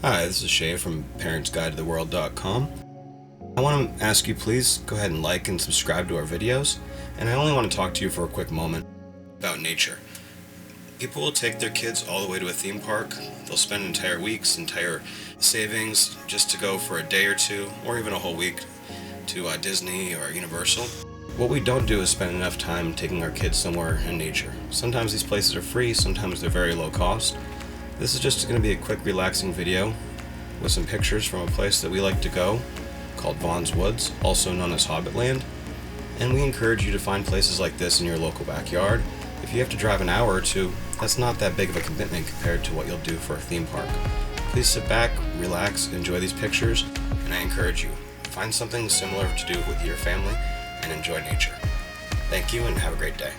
Hi, this is Shay from parentsguidetotheworld.com. I want to ask you, please go ahead and like and subscribe to our videos, and I only want to talk to you for a quick moment about nature. People will take their kids all the way to a theme park. They'll spend entire weeks, entire savings just to go for a day or two, or even a whole week to Disney or Universal. What we don't do is spend enough time taking our kids somewhere in nature. Sometimes these places are free, sometimes they're very low cost. This is just going to be a quick, relaxing video with some pictures from a place that we like to go called Vaughan Woods, also known as Hobbit land. And we encourage you to find places like this in your local backyard. If you have to drive an hour or two, that's not that big of a commitment compared to what you'll do for a theme park. Please sit back, relax, enjoy these pictures, and I encourage you, find something similar to do with your family and enjoy nature. Thank you and have a great day.